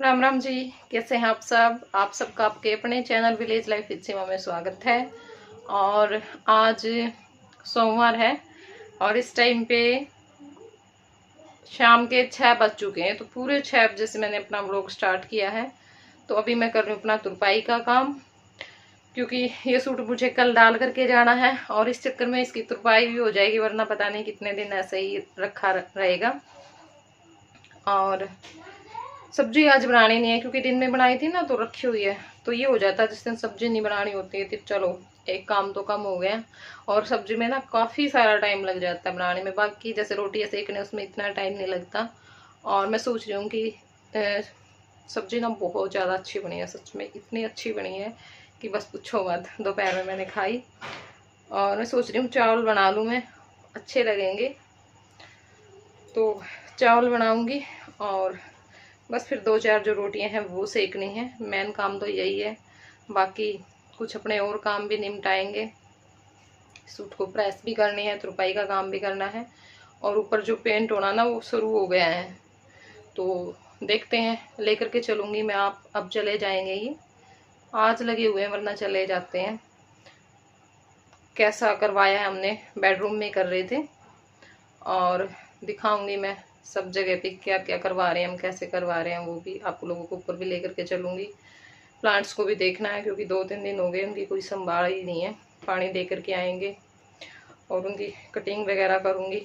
राम राम जी। कैसे हैं आप सब? आप सबका आपके अपने चैनल विलेज लाइफ विद सीमा में स्वागत है। और आज सोमवार है और इस टाइम पे शाम के 6 बज चुके हैं। तो पूरे 6 बजे से मैंने अपना व्लॉग स्टार्ट किया है। तो अभी मैं कर रही हूँ अपना तुरपाई का काम, क्योंकि ये सूट मुझे कल डाल करके जाना है और इस चक्कर में इसकी तुरपाई भी हो जाएगी, वरना पता नहीं कितने दिन ऐसे ही रखा रहेगा। और सब्जी आज बनानी नहीं है, क्योंकि दिन में बनाई थी ना तो रखी हुई है। तो ये हो जाता है जिस दिन सब्जी नहीं बनानी होती है तो चलो एक काम तो कम हो गया। और सब्जी में ना काफ़ी सारा टाइम लग जाता है बनाने में। बाकी जैसे रोटी सेकने उसमें इतना टाइम नहीं लगता। और मैं सोच रही हूँ कि सब्जी ना बहुत ज़्यादा अच्छी बनी है, सच में इतनी अच्छी बनी है कि बस पूछो मत। दोपहर में मैंने खाई और मैं सोच रही हूँ चावल बना लूँ, मैं अच्छे लगेंगे तो चावल बनाऊँगी। और बस फिर 2-4 जो रोटियां हैं वो सेकनी है। मेन काम तो यही है, बाकी कुछ अपने और काम भी निपटाएंगे। सूट को प्रेस भी करनी है, तुरपाई का काम भी करना है और ऊपर जो पेंट होना ना वो शुरू हो गया है। तो देखते हैं, लेकर के चलूँगी मैं। आप अब चले जाएंगे, ये आज लगे हुए हैं वरना चले जाते हैं। कैसा करवाया है हमने, बेडरूम में कर रहे थे और दिखाऊंगी मैं सब जगह पे क्या क्या करवा रहे हैं हम, कैसे करवा रहे हैं वो भी आप लोगों को ऊपर भी लेकर के चलूंगी। प्लांट्स को भी देखना है, क्योंकि 2-3 दिन हो गए उनकी कोई संभाल ही नहीं है। पानी दे करके आएंगे और उनकी कटिंग वगैरह करूंगी,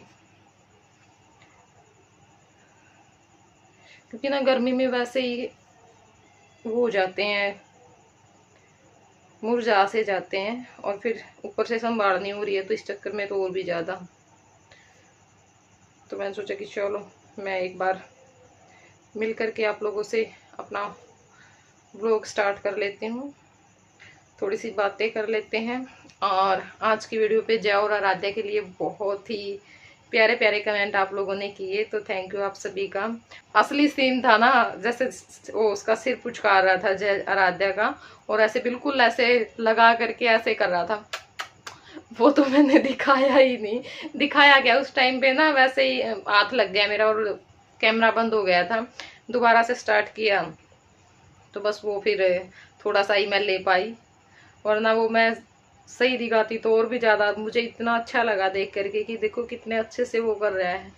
क्योंकि ना गर्मी में वैसे ही वो हो जाते हैं, मुरझा से जाते हैं और फिर ऊपर से संभालनी हो रही है तो इस चक्कर में तो और भी ज़्यादा। तो मैंने सोचा कि चलो मैं एक बार मिल करके आप लोगों से अपना व्लॉग स्टार्ट कर लेती हूँ, थोड़ी सी बातें कर लेते हैं। और आज की वीडियो पे जय और आराध्या के लिए बहुत ही प्यारे प्यारे कमेंट आप लोगों ने किए, तो थैंक यू आप सभी का। असली सीन था ना, जैसे वो उसका सिर पुचकार रहा था जय आराध्या का, और ऐसे बिल्कुल ऐसे लगा करके ऐसे कर रहा था, वो तो मैंने दिखाया ही नहीं। दिखाया क्या उस टाइम पे ना, वैसे ही हाथ लग गया मेरा और कैमरा बंद हो गया था। दोबारा से स्टार्ट किया तो बस वो फिर थोड़ा सा ही मैं ले पाई, वरना वो मैं सही दिखाती तो और भी ज़्यादा। मुझे इतना अच्छा लगा देख करके कि देखो कितने अच्छे से वो कर रहा है।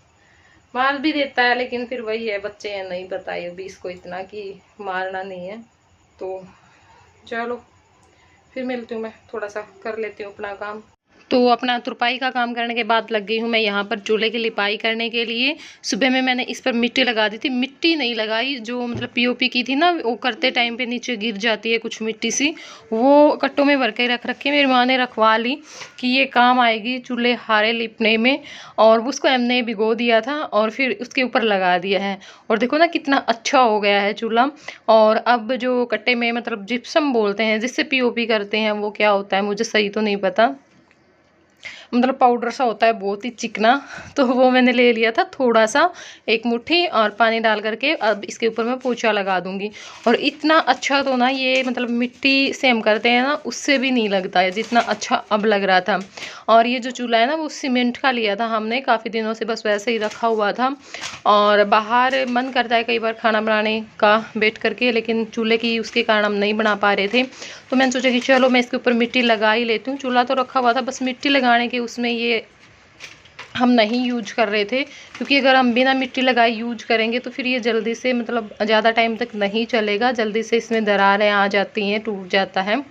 मार भी देता है, लेकिन फिर वही है, बच्चे हैं, नहीं पता है अभी इसको इतना कि मारना नहीं है। तो चलो फिर मिलती हूँ, मैं थोड़ा सा कर लेती हूँ अपना काम। तो अपना तुरपाई का काम करने के बाद लग गई हूँ मैं यहाँ पर चूल्हे की लिपाई करने के लिए। सुबह में मैंने इस पर मिट्टी लगा दी थी, मिट्टी नहीं लगाई, जो मतलब पीओपी की थी ना, वो करते टाइम पे नीचे गिर जाती है कुछ मिट्टी सी, वो कट्टों में भर के रख रखे मेरी माँ ने रखवा ली कि ये काम आएगी चूल्हे हारे लिपने में। और उसको हमने भिगो दिया था और फिर उसके ऊपर लगा दिया है, और देखो ना कितना अच्छा हो गया है चूल्हा। और अब जो कट्टे में मतलब जिप्सम बोलते हैं जिससे पीओपी करते हैं, वो क्या होता है मुझे सही तो नहीं पता, मतलब पाउडर सा होता है बहुत ही चिकना। तो वो मैंने ले लिया था थोड़ा सा, एक मुट्ठी, और पानी डाल करके अब इसके ऊपर मैं पोछा लगा दूंगी। और इतना अच्छा तो ना ये मतलब मिट्टी से हम करते हैं ना उससे भी नहीं लगता है जितना अच्छा अब लग रहा था। और ये जो चूल्हा है ना वो सीमेंट का लिया था हमने, काफ़ी दिनों से बस वैसे ही रखा हुआ था। और बाहर मन करता है कई बार खाना बनाने का बैठ करके, लेकिन चूल्हे की उसके कारण हम नहीं बना पा रहे थे। तो मैंने सोचा कि चलो मैं इसके ऊपर मिट्टी लगा ही लेती हूँ। चूल्हा तो रखा हुआ था, बस मिट्टी लगाने के उसमें ये हम नहीं यूज कर रहे थे, क्योंकि अगर हम बिना मिट्टी लगाए यूज करेंगे तो फिर ये जल्दी से मतलब ज़्यादा टाइम तक नहीं चलेगा, जल्दी से इसमें दरारें आ जाती हैं, टूट जाता है।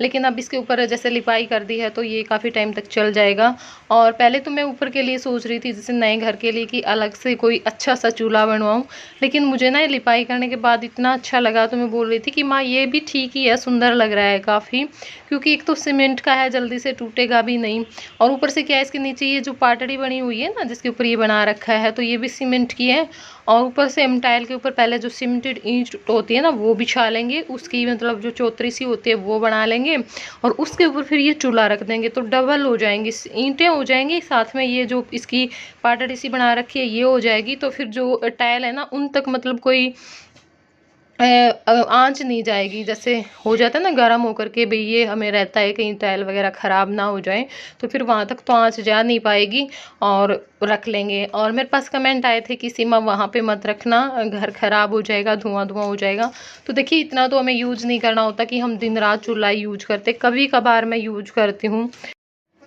लेकिन अब इसके ऊपर जैसे लिपाई कर दी है तो ये काफ़ी टाइम तक चल जाएगा। और पहले तो मैं ऊपर के लिए सोच रही थी जैसे नए घर के लिए कि अलग से कोई अच्छा सा चूल्हा बनवाऊँ, लेकिन मुझे ना लिपाई करने के बाद इतना अच्छा लगा तो मैं बोल रही थी कि माँ ये भी ठीक ही है, सुंदर लग रहा है काफ़ी, क्योंकि एक तो सीमेंट का है, जल्दी से टूटेगा भी नहीं। और ऊपर से क्या है, इसके नीचे ये जो पाटड़ी बनी हुई है ना जिसके ऊपर ये बना रखा है, तो ये भी सीमेंट की है। और ऊपर से हम टाइल के ऊपर पहले जो सीमेंटेड ईंट होती है ना वो बिछा लेंगे, उसकी मतलब जो चौतरी सी होती है वो बना लेंगे, और उसके ऊपर फिर ये चूल्हा रख देंगे तो डबल हो जाएंगी, ईंटें हो जाएंगी साथ में, ये जो इसकी पाटड़ी सी बना रखी है ये हो जाएगी। तो फिर जो टाइल है ना उन तक मतलब कोई आंच नहीं जाएगी। जैसे हो जाता है ना गर्म होकर के, भाई ये हमें रहता है कहीं टाइल वगैरह ख़राब ना हो जाए, तो फिर वहाँ तक तो आंच जा नहीं पाएगी और रख लेंगे। और मेरे पास कमेंट आए थे कि सीमा वहाँ पे मत रखना, घर ख़राब हो जाएगा, धुआं धुआं हो जाएगा। तो देखिए इतना तो हमें यूज़ नहीं करना होता कि हम दिन रात चूल्हा यूज करते, कभी कभार मैं यूज करती हूँ।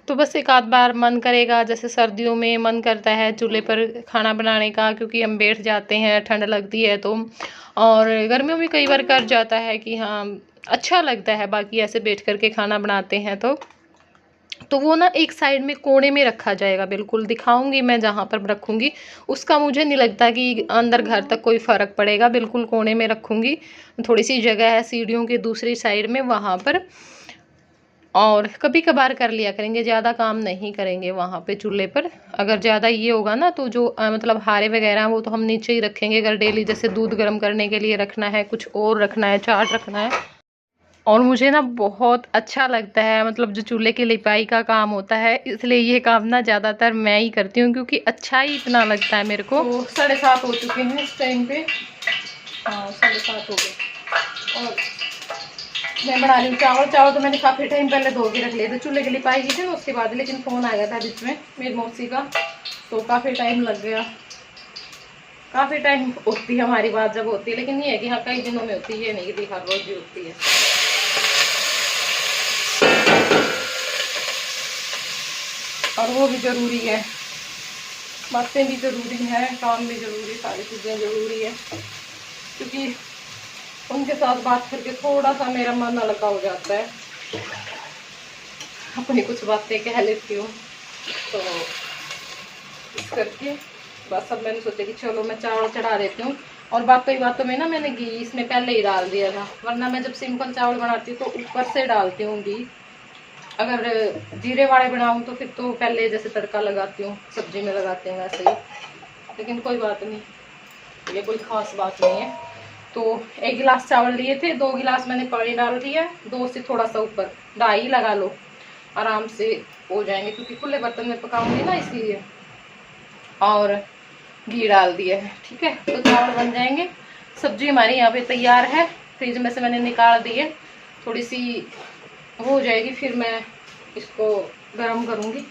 तो बस एक आध बार मन करेगा, जैसे सर्दियों में मन करता है चूल्हे पर खाना बनाने का, क्योंकि हम बैठ जाते हैं, ठंड लगती है तो। और गर्मियों में कई बार कर जाता है कि हाँ अच्छा लगता है, बाकी ऐसे बैठ करके खाना बनाते हैं तो वो ना एक साइड में कोने में रखा जाएगा, बिल्कुल दिखाऊंगी मैं जहाँ पर रखूंगी। उसका मुझे नहीं लगता कि अंदर घर तक कोई फ़र्क पड़ेगा, बिल्कुल कोने में रखूंगी। थोड़ी सी जगह है सीढ़ियों की दूसरी साइड में, वहाँ पर। और कभी कभार कर लिया करेंगे, ज़्यादा काम नहीं करेंगे वहाँ पे चूल्हे पर। अगर ज़्यादा ये होगा ना तो जो मतलब हारे वगैरह वो तो हम नीचे ही रखेंगे। अगर डेली जैसे दूध गर्म करने के लिए रखना है, कुछ और रखना है, चाट रखना है। और मुझे ना बहुत अच्छा लगता है, मतलब जो चूल्हे की लिपाई का काम होता है, इसलिए ये काम ना ज़्यादातर मैं ही करती हूँ, क्योंकि अच्छा ही इतना लगता है मेरे को। तो 7:30 हो चुके हैं इस टाइम पे। हाँ 7:30 हो गए। और मैं बना रही हूँ चावल। चावल तो मैंने काफ़ी टाइम पहले धो के रख लिए थे, चूल्हे की लिपाई की थी ना उसके बाद, लेकिन फ़ोन आ गया था बीच में मेरी मौसी का, तो काफ़ी टाइम लग गया। काफ़ी टाइम होती है हमारी बात जब होती है, लेकिन ये है कि हाँ कई दिनों में होती है, ये नहीं कि हर रोज भी होती है। और वो भी ज़रूरी है, बातें भी ज़रूरी है, काम भी ज़रूरी, सारी चीज़ें ज़रूरी है, क्योंकि उनके साथ बात करके थोड़ा सा मेरा मन हल्का हो जाता है। अपनी कुछ बातें कह लेती हूँ तो इस करके बस अब मैंने सोचा कि चलो मैं चावल चढ़ा देती हूँ। और बातों में ना मैंने घी इसमें पहले ही डाल दिया था, वरना मैं जब सिंपल चावल बनाती हूँ तो ऊपर से डालती हूँ घी। अगर जीरे वाले बनाऊँ तो फिर तो पहले जैसे तड़का लगाती हूँ, सब्जी में लगाते हैं वैसे ही। लेकिन कोई बात नहीं, ये कोई ख़ास बात नहीं है। तो 1 गिलास चावल लिए थे, 2 गिलास मैंने पानी डाल दिया, 2 से थोड़ा सा ऊपर, 2.5 लगा लो, आराम से हो जाएंगे, क्योंकि खुले बर्तन में पकाऊंगी ना इसलिए। और घी डाल दिया है, ठीक है, तो चावल बन जाएंगे। सब्जी हमारी यहाँ पे तैयार है, फ्रिज में से मैंने निकाल दी है, थोड़ी सी हो जाएगी, फिर मैं इसको गर्म करूँगी।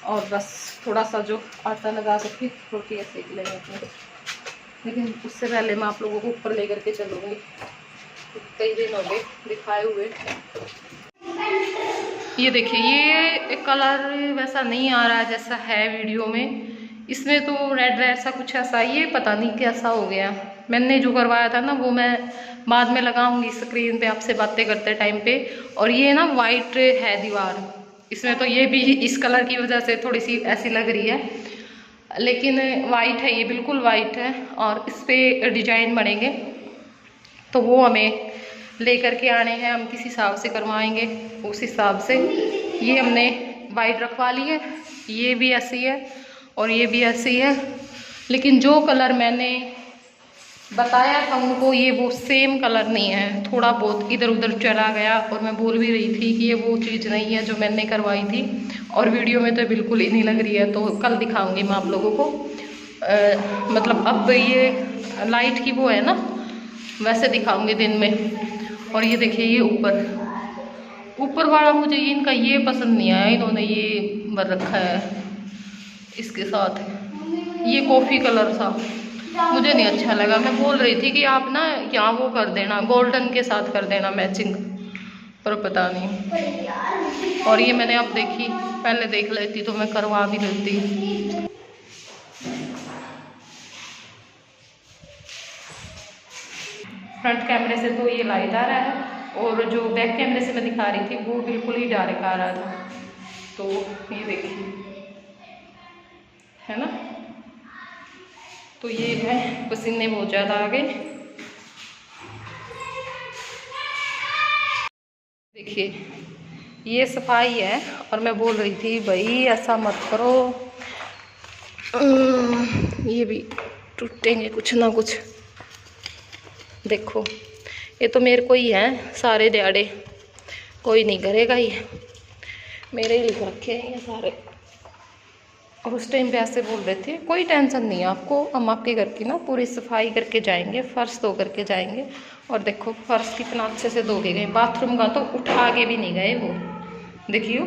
और बस थोड़ा सा जो आटा लगा करके रोटी सेक लेंगे अपने। लेकिन उससे पहले मैं आप लोगों को ऊपर लेकर के चलूँगी, कई दिन हो गए दिखाए हुए। ये देखिए ये कलर वैसा नहीं आ रहा जैसा है वीडियो में, इसमें तो रेड रेड सा कुछ ऐसा, ये पता नहीं कैसा हो गया। मैंने जो करवाया था ना वो मैं बाद में लगाऊंगी स्क्रीन पे आपसे बातें करते टाइम पे। और ये ना वाइट है दीवार, इसमें तो ये भी इस कलर की वजह से थोड़ी सी ऐसी लग रही है, लेकिन वाइट है, ये बिल्कुल वाइट है। और इस पर डिजाइन बनेंगे तो वो हमें लेकर के आने हैं, हम किस हिसाब से करवाएंगे उस हिसाब से। ये हमने वाइट रखवा ली है, ये भी ऐसी है और ये भी ऐसी है, लेकिन जो कलर मैंने बताया था उनको ये वो सेम कलर नहीं है, थोड़ा बहुत इधर उधर चला गया। और मैं बोल भी रही थी कि ये वो चीज़ नहीं है जो मैंने करवाई थी, और वीडियो में तो बिल्कुल ही नहीं लग रही है। तो कल दिखाऊंगी मैं आप लोगों को, मतलब अब ये लाइट की वो है ना, वैसे दिखाऊंगी दिन में। और ये देखिए ये ऊपर वाला मुझे इनका ये पसंद नहीं आया, इन्होंने ये भर रखा है इसके साथ, ये कॉफ़ी कलर सा मुझे नहीं अच्छा लगा। मैं बोल रही थी कि आप ना यहाँ वो कर देना, गोल्डन के साथ कर देना मैचिंग, पर पता नहीं। और ये मैंने अब देखी, पहले देख लेती तो मैं करवा भी लेती। फ्रंट कैमरे से तो ये लाइट आ रहा है, और जो बैक कैमरे से मैं दिखा रही थी वो बिल्कुल ही डार्क आ रहा था। तो ये देखिए है ना, तो ये है, पसीने बहुत ज़्यादा आ गए। देखिए ये सफाई है, और मैं बोल रही थी भाई ऐसा मत करो, ये भी टूटेंगे कुछ ना कुछ। देखो ये तो मेरे को ही है सारे दिहाड़े, कोई नहीं करेगा, ये मेरे ही लिख रखे हैं ये सारे। और उस टाइम पे ऐसे बोल रहे थे कोई टेंशन नहीं है आपको, हम आपके घर की ना पूरी सफाई करके जाएंगे, फर्श धो करके जाएंगे। और देखो फर्श कितना अच्छे से धो के गए, बाथरूम का तो उठा के भी नहीं गए वो, देखियो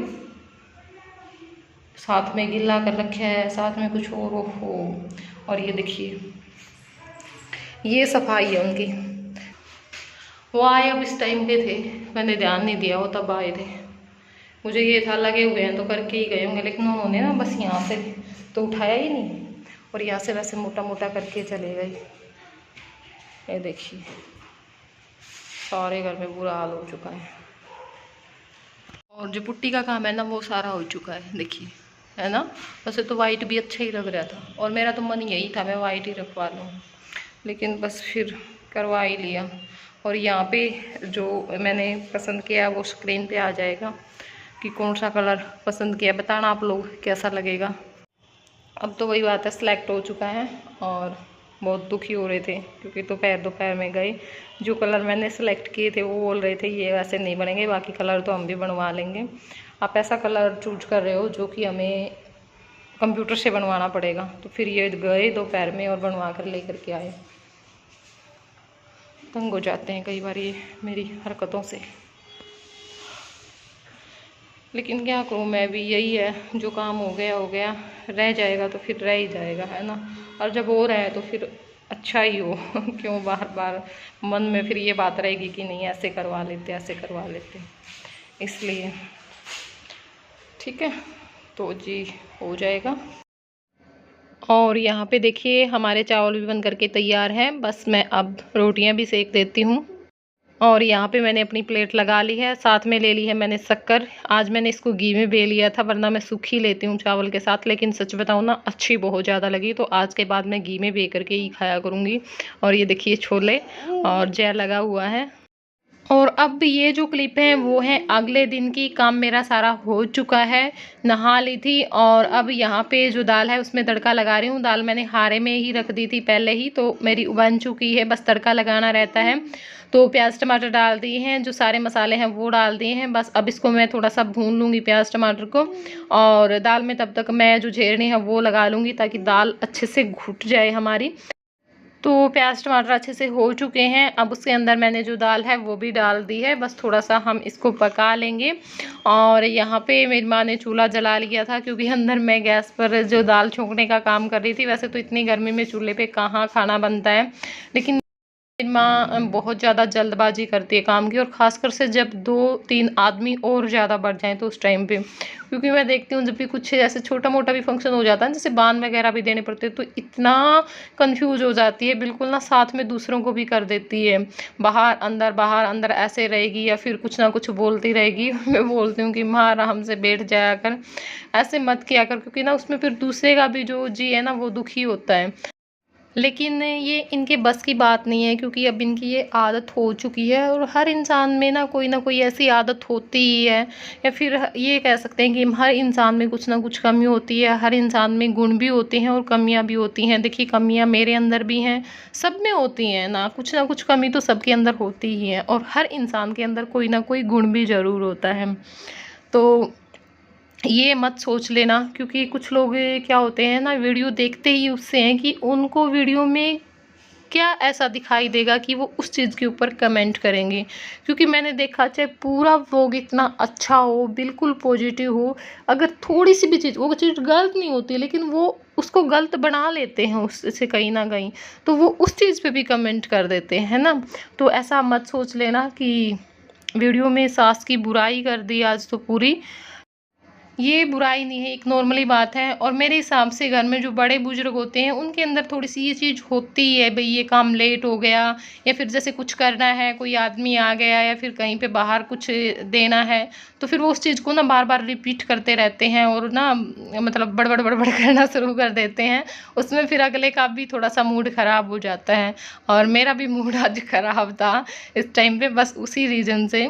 साथ में गिल्ला कर रखा है, साथ में कुछ और हो। और ये देखिए ये सफाई है उनकी। वो आए अब इस टाइम पे थे, मैंने ध्यान नहीं दिया, वो तब आए थे, मुझे ये था लगे हुए हैं तो करके ही गए होंगे, लेकिन उन्होंने ना बस यहाँ से तो उठाया ही नहीं और यहाँ से वैसे मोटा मोटा करके चले गए। ये देखिए सारे घर में बुरा हाल हो चुका है। और जो पुट्टी का काम है ना वो सारा हो चुका है, देखिए है ना। वैसे तो वाइट भी अच्छा ही लग रहा था और मेरा तो मन यही था मैं वाइट ही रखवा लूँ, लेकिन बस फिर करवा ही लिया। और यहाँ पे जो मैंने पसंद किया वो स्क्रीन पे आ जाएगा कि कौन सा कलर पसंद किया, बताना आप लोग कैसा लगेगा। अब तो वही बात है, सेलेक्ट हो चुका है और बहुत दुखी हो रहे थे क्योंकि दोपहर में गए, जो कलर मैंने सेलेक्ट किए थे वो बोल रहे थे ये वैसे नहीं बनेंगे, बाकी कलर तो हम भी बनवा लेंगे। आप ऐसा कलर चूज कर रहे हो जो कि हमें कंप्यूटर से बनवाना पड़ेगा, तो फिर ये गए दोपहर में और बनवा कर लेकर के आए। तंग हो जाते हैं कई बार ये मेरी हरकतों से, लेकिन क्या करूँ मैं भी, यही है जो काम हो गया, रह जाएगा तो फिर रह ही जाएगा, है ना। और जब हो रहा है तो फिर अच्छा ही हो क्यों बार बार मन में फिर ये बात रहेगी कि नहीं ऐसे करवा लेते ऐसे करवा लेते, इसलिए ठीक है तो जी हो जाएगा। और यहाँ पे देखिए हमारे चावल भी बन करके तैयार हैं, बस मैं अब रोटियाँ भी सेक देती हूँ। और यहाँ पे मैंने अपनी प्लेट लगा ली है, साथ में ले ली है मैंने शक्कर। आज मैंने इसको घी में बेल लिया था, वरना मैं सूखी लेती हूँ चावल के साथ, लेकिन सच बताऊँ ना अच्छी बहुत ज़्यादा लगी, तो आज के बाद मैं घी में बे करके ही खाया करूँगी। और ये देखिए छोले और जय लगा हुआ है। और अब ये जो क्लिप है वो है अगले दिन की, काम मेरा सारा हो चुका है, नहा ली थी और अब यहाँ पे जो दाल है उसमें तड़का लगा रही हूँ। दाल मैंने हारे में ही रख दी थी पहले ही, तो मेरी बन चुकी है, बस तड़का लगाना रहता है। तो प्याज टमाटर डाल दिए हैं, जो सारे मसाले हैं वो डाल दिए हैं, बस अब इसको मैं थोड़ा सा भून लूँगी प्याज टमाटर को। और दाल में तब तक मैं जो झेरनी है वो लगा लूँगी ताकि दाल अच्छे से घुट जाए हमारी। तो प्याज टमाटर अच्छे से हो चुके हैं, अब उसके अंदर मैंने जो दाल है वो भी डाल दी है, बस थोड़ा सा हम इसको पका लेंगे। और यहाँ पे मेरी माँ ने चूल्हा जला लिया था क्योंकि अंदर मैं गैस पर जो दाल छोंकने का काम कर रही थी। वैसे तो इतनी गर्मी में चूल्हे पे कहाँ खाना बनता है, लेकिन मेरी माँ बहुत ज़्यादा जल्दबाजी करती है काम की, और ख़ासकर से जब 2-3 आदमी और ज़्यादा बढ़ जाएं तो उस टाइम पे, क्योंकि मैं देखती हूँ जब भी कुछ ऐसे छोटा मोटा भी फंक्शन हो जाता है, जैसे बान वगैरह भी देने पड़ते हैं, तो इतना कंफ्यूज हो जाती है बिल्कुल ना, साथ में दूसरों को भी कर देती है, बाहर अंदर ऐसे रहेगी या फिर कुछ ना कुछ बोलती रहेगी। मैं बोलती हूँ कि माँ आराम से बैठ जाया कर, ऐसे मत किया कर, क्योंकि ना उसमें फिर दूसरे का भी जो जी है ना वो दुखी होता है। लेकिन ये इनके बस की बात नहीं है, क्योंकि अब इनकी ये आदत हो चुकी है, और हर इंसान में ना कोई ऐसी आदत होती ही है, या फिर ये कह सकते हैं कि हर इंसान में कुछ ना कुछ कमी होती है, हर इंसान में गुण भी होते हैं और कमियां भी होती हैं। देखिए कमियां मेरे अंदर भी हैं, सब में होती हैं ना कुछ कमी तो सबके अंदर होती ही है, और हर इंसान के अंदर कोई ना कोई गुण भी ज़रूर होता है। तो ये मत सोच लेना, क्योंकि कुछ लोग क्या होते हैं ना, वीडियो देखते ही उससे हैं कि उनको वीडियो में क्या ऐसा दिखाई देगा कि वो उस चीज़ के ऊपर कमेंट करेंगे। क्योंकि मैंने देखा चाहे पूरा व्लॉग इतना अच्छा हो, बिल्कुल पॉजिटिव हो, अगर थोड़ी सी भी चीज़, वो चीज़ गलत नहीं होती लेकिन वो उसको गलत बना लेते हैं उससे कहीं ना कहीं, तो वो उस चीज़ पे भी कमेंट कर देते हैं ना। तो ऐसा मत सोच लेना कि वीडियो में सास की बुराई कर दी आज तो पूरी, ये बुराई नहीं है, एक नॉर्मली बात है। और मेरे हिसाब से घर में जो बड़े बुजुर्ग होते हैं उनके अंदर थोड़ी सी ये चीज़ होती है, भाई ये काम लेट हो गया, या फिर जैसे कुछ करना है, कोई आदमी आ गया, या फिर कहीं पे बाहर कुछ देना है, तो फिर वो उस चीज़ को ना बार बार रिपीट करते रहते हैं, और ना मतलब बड़बड़ करना शुरू कर देते हैं। उसमें फिर अगले का भी थोड़ा सा मूड ख़राब हो जाता है, और मेरा भी मूड आज ख़राब था इस टाइम पे, बस उसी रीज़न से।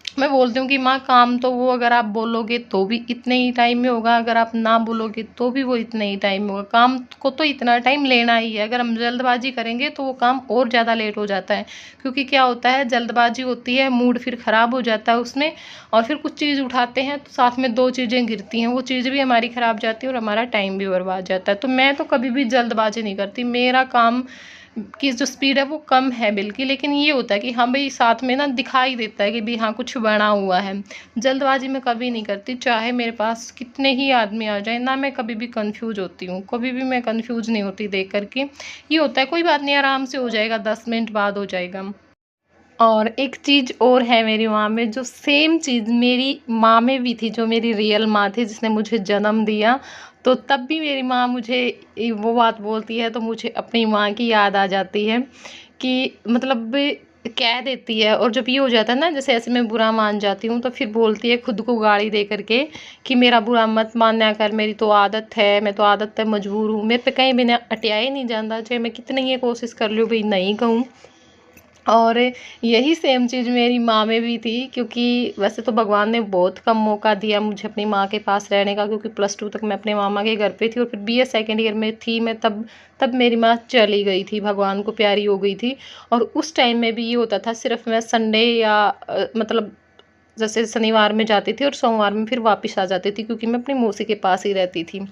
मैं बोलती हूँ कि माँ काम तो वो अगर आप बोलोगे तो भी इतने ही टाइम में होगा, अगर आप ना बोलोगे तो भी वो इतने ही टाइम में होगा। काम को तो इतना टाइम लेना ही है, अगर हम जल्दबाजी करेंगे तो वो काम और ज़्यादा लेट हो जाता है। क्योंकि क्या होता है, जल्दबाजी होती है, मूड फिर ख़राब हो जाता है उसमें, और फिर कुछ चीज़ उठाते हैं तो साथ में 2 चीज़ें गिरती हैं, वो चीज़ भी हमारी ख़राब जाती है और हमारा टाइम भी बर्बाद जाता है। तो मैं तो कभी भी जल्दबाजी नहीं करती, मेरा काम की जो स्पीड है वो कम है बिल्कुल, लेकिन ये होता है कि हाँ भाई साथ में ना दिखाई देता है कि भाई हाँ कुछ बना हुआ है। जल्दबाजी मैं कभी नहीं करती, चाहे मेरे पास कितने ही आदमी आ जाए ना, मैं कभी भी कंफ्यूज होती हूँ, कभी भी मैं कंफ्यूज नहीं होती देख करके। ये होता है कोई बात नहीं, आराम से हो जाएगा, 10 मिनट बाद हो जाएगा। और एक चीज़ और है मेरी माँ में, जो सेम चीज़ मेरी माँ में भी थी, जो मेरी रियल माँ थी जिसने मुझे जन्म दिया, तो तब भी मेरी माँ मुझे वो बात बोलती है तो मुझे अपनी माँ की याद आ जाती है कि मतलब कह देती है। और जब ये हो जाता है ना, जैसे ऐसे मैं बुरा मान जाती हूँ तो फिर बोलती है खुद को गाली दे करके कि मेरा बुरा मत माना कर, मेरी तो आदत है, मैं तो आदत पे मजबूर हूँ, मेरे पे कहीं बिना अटिया ही नहीं जाता, चाहे मैं कितनी ये कोशिश कर लूँ भाई नहीं कहूँ। और यही सेम चीज़ मेरी माँ में भी थी, क्योंकि वैसे तो भगवान ने बहुत कम मौका दिया मुझे अपनी माँ के पास रहने का, क्योंकि +2 तक मैं अपने मामा के घर पे थी और फिर बीए सेकंड ईयर में थी मैं, तब तब मेरी माँ चली गई थी, भगवान को प्यारी हो गई थी। और उस टाइम में भी ये होता था, सिर्फ मैं संडे या मतलब जैसे शनिवार में जाती थी और सोमवार में फिर वापस आ जाती थी, क्योंकि मैं अपनी मौसी के पास ही रहती थी।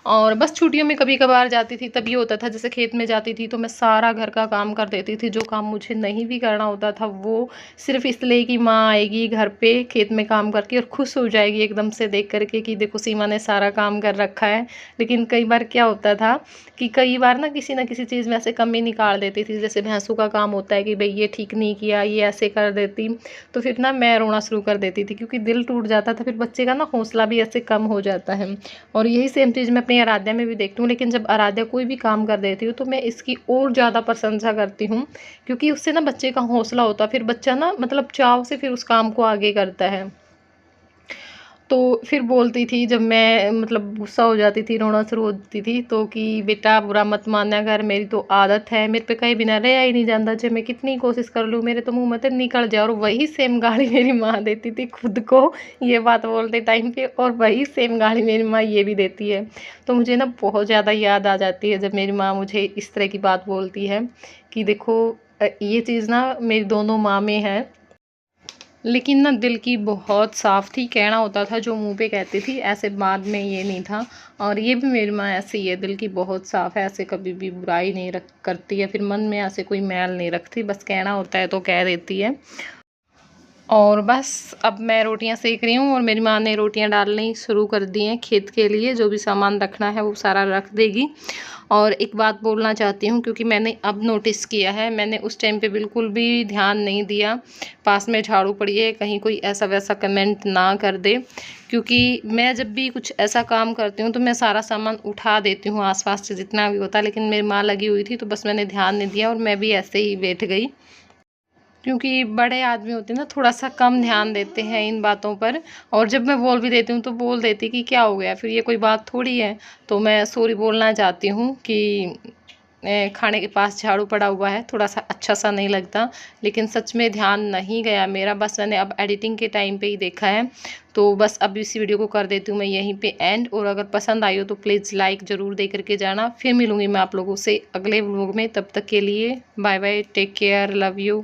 और बस छुट्टियों में कभी-कभार जाती थी, तब ये होता था जैसे खेत में जाती थी तो मैं सारा घर का काम कर देती थी, जो काम मुझे नहीं भी करना होता था वो सिर्फ़ इसलिए कि माँ आएगी घर पे खेत में काम करके और खुश हो जाएगी एकदम से देख कर के कि देखो सीमा ने सारा काम कर रखा है। लेकिन कई बार क्या होता था कि कई बार ना किसी न किसी चीज़ में ऐसे कमी निकाल देती थी, जैसे भैंसों का काम होता है कि भई ये ठीक नहीं किया, ये ऐसे कर देती, तो फिर ना मैं रोना शुरू कर देती थी, क्योंकि दिल टूट जाता था, फिर बच्चे का ना हौसला भी ऐसे कम हो जाता है। और यही सेम चीज़ मैं अपनी आराध्या में भी देखती हूँ, लेकिन जब आराध्या कोई भी काम कर देती हूँ तो मैं इसकी और ज़्यादा प्रशंसा करती हूँ, क्योंकि उससे ना बच्चे का हौसला होता है, फिर बच्चा ना मतलब चाव से फिर उस काम को आगे करता है। तो फिर बोलती थी जब मैं मतलब गुस्सा हो जाती थी, रोना शुरू होती थी, तो कि बेटा बुरा मत माना कर, मेरी तो आदत है, मेरे पे कहीं बिना रहा ही नहीं जाता, चाहे मैं कितनी कोशिश कर लूँ मेरे तो मुँह में से निकल जाए। और वही सेम गाली मेरी माँ देती थी खुद को ये बात बोलते टाइम पे, और वही सेम गाली मेरी माँ ये भी देती है। तो मुझे ना बहुत ज़्यादा याद आ जाती है जब मेरी माँ मुझे इस तरह की बात बोलती है कि देखो ये चीज़ ना मेरी दोनों माँ में है, लेकिन ना दिल की बहुत साफ़ थी, कहना होता था जो मुँह पे कहती थी, ऐसे बाद में ये नहीं था। और ये भी मेरी माँ ऐसी ही है, दिल की बहुत साफ़ है, ऐसे कभी भी बुराई नहीं रख करती है, फिर मन में ऐसे कोई मैल नहीं रखती, बस कहना होता है तो कह देती है। और बस अब मैं रोटियां सेक रही हूँ और मेरी माँ ने रोटियां डालनी शुरू कर दी हैं खेत के लिए, जो भी सामान रखना है वो सारा रख देगी। और एक बात बोलना चाहती हूँ, क्योंकि मैंने अब नोटिस किया है, मैंने उस टाइम पे बिल्कुल भी ध्यान नहीं दिया, पास में झाड़ू पड़ी है कहीं कोई ऐसा वैसा कमेंट ना कर दे, क्योंकि मैं जब भी कुछ ऐसा काम करती हूँ तो मैं सारा सामान उठा देती हूँ आसपास से जितना भी होता है, लेकिन मेरी माँ लगी हुई थी तो बस मैंने ध्यान नहीं दिया और मैं भी ऐसे ही बैठ गई, क्योंकि बड़े आदमी होते हैं ना थोड़ा सा कम ध्यान देते हैं इन बातों पर। और जब मैं बोल भी देती हूँ तो बोल देती कि क्या हो गया, फिर ये कोई बात थोड़ी है। तो मैं सॉरी बोलना चाहती हूँ कि खाने के पास झाड़ू पड़ा हुआ है, थोड़ा सा अच्छा सा नहीं लगता, लेकिन सच में ध्यान नहीं गया मेरा, बस मैंने अब एडिटिंग के टाइम पे ही देखा है। तो बस अब इसी वीडियो को कर देती हूँ मैं यहीं पे एंड, और अगर पसंद आई हो तो प्लीज़ लाइक ज़रूर दे करके जाना। फिर मिलूँगी मैं आप लोगों से अगले व्लॉग में, तब तक के लिए bye bye, take care, love you.